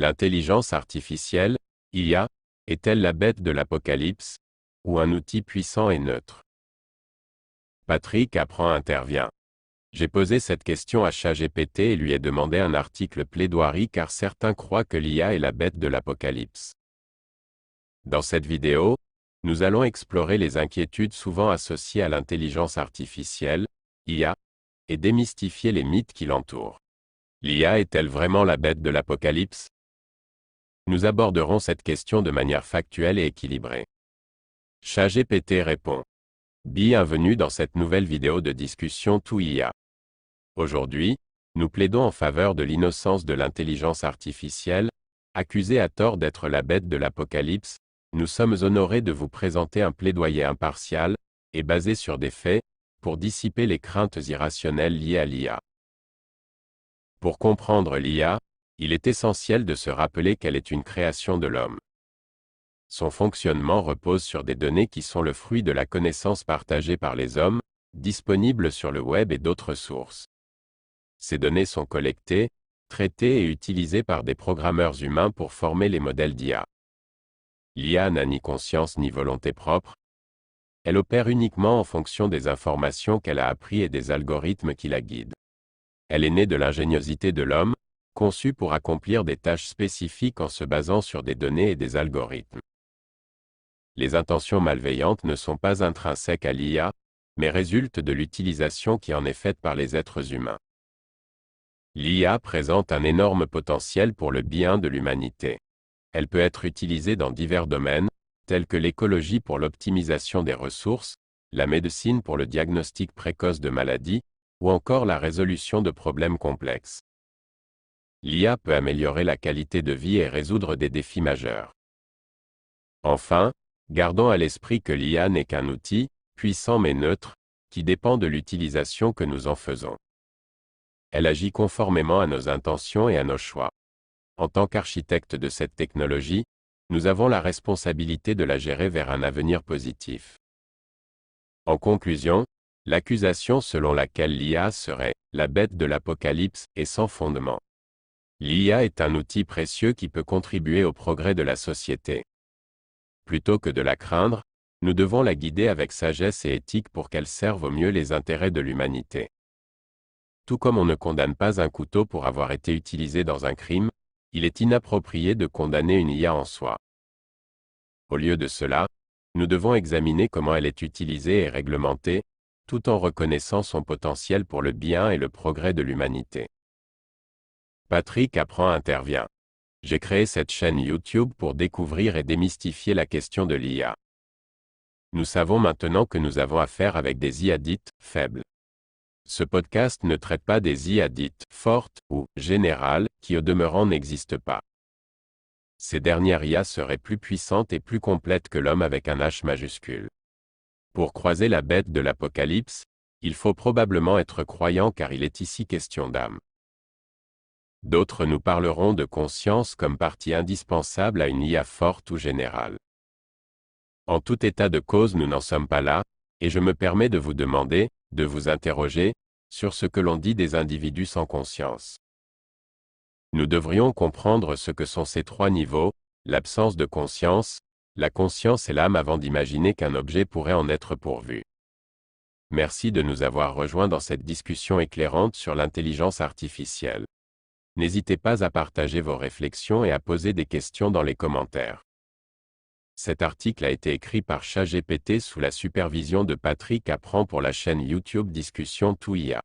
L'intelligence artificielle, IA, est-elle la bête de l'apocalypse, ou un outil puissant et neutre? Patrick Apprend intervient. J'ai posé cette question à ChatGPT et lui ai demandé un article plaidoirie car certains croient que l'IA est la bête de l'apocalypse. Dans cette vidéo, nous allons explorer les inquiétudes souvent associées à l'intelligence artificielle, IA, et démystifier les mythes qui l'entourent. L'IA est-elle vraiment la bête de l'apocalypse? Nous aborderons cette question de manière factuelle et équilibrée. ChatGPT répond. Bienvenue dans cette nouvelle vidéo de discussion tout IA. Aujourd'hui, nous plaidons en faveur de l'innocence de l'intelligence artificielle, accusée à tort d'être la bête de l'apocalypse. Nous sommes honorés de vous présenter un plaidoyer impartial, et basé sur des faits, pour dissiper les craintes irrationnelles liées à l'IA. Pour comprendre l'IA, il est essentiel de se rappeler qu'elle est une création de l'homme. Son fonctionnement repose sur des données qui sont le fruit de la connaissance partagée par les hommes, disponibles sur le web et d'autres sources. Ces données sont collectées, traitées et utilisées par des programmeurs humains pour former les modèles d'IA. L'IA n'a ni conscience ni volonté propre. Elle opère uniquement en fonction des informations qu'elle a apprises et des algorithmes qui la guident. Elle est née de l'ingéniosité de l'homme, conçue pour accomplir des tâches spécifiques en se basant sur des données et des algorithmes. Les intentions malveillantes ne sont pas intrinsèques à l'IA, mais résultent de l'utilisation qui en est faite par les êtres humains. L'IA présente un énorme potentiel pour le bien de l'humanité. Elle peut être utilisée dans divers domaines, tels que l'écologie pour l'optimisation des ressources, la médecine pour le diagnostic précoce de maladies, ou encore la résolution de problèmes complexes. L'IA peut améliorer la qualité de vie et résoudre des défis majeurs. Enfin, gardons à l'esprit que l'IA n'est qu'un outil, puissant mais neutre, qui dépend de l'utilisation que nous en faisons. Elle agit conformément à nos intentions et à nos choix. En tant qu'architecte de cette technologie, nous avons la responsabilité de la gérer vers un avenir positif. En conclusion, l'accusation selon laquelle l'IA serait « la bête de l'apocalypse » est sans fondement. L'IA est un outil précieux qui peut contribuer au progrès de la société. Plutôt que de la craindre, nous devons la guider avec sagesse et éthique pour qu'elle serve au mieux les intérêts de l'humanité. Tout comme on ne condamne pas un couteau pour avoir été utilisé dans un crime, il est inapproprié de condamner une IA en soi. Au lieu de cela, nous devons examiner comment elle est utilisée et réglementée, tout en reconnaissant son potentiel pour le bien et le progrès de l'humanité. Patrick Apprend intervient. J'ai créé cette chaîne YouTube pour découvrir et démystifier la question de l'IA. Nous savons maintenant que nous avons affaire avec des IA dites « faibles ». Ce podcast ne traite pas des IA dites « fortes » ou « générales » qui au demeurant n'existent pas. Ces dernières IA seraient plus puissantes et plus complètes que l'homme avec un H majuscule. Pour croiser la bête de l'apocalypse, il faut probablement être croyant car il est ici question d'âme. D'autres nous parleront de conscience comme partie indispensable à une IA forte ou générale. En tout état de cause, nous n'en sommes pas là, et je me permets de vous demander, de vous interroger, sur ce que l'on dit des individus sans conscience. Nous devrions comprendre ce que sont ces trois niveaux, l'absence de conscience, la conscience et l'âme avant d'imaginer qu'un objet pourrait en être pourvu. Merci de nous avoir rejoints dans cette discussion éclairante sur l'intelligence artificielle. N'hésitez pas à partager vos réflexions et à poser des questions dans les commentaires. Cet article a été écrit par ChatGPT sous la supervision de Patrick Apprend pour la chaîne YouTube Discussion tout IA.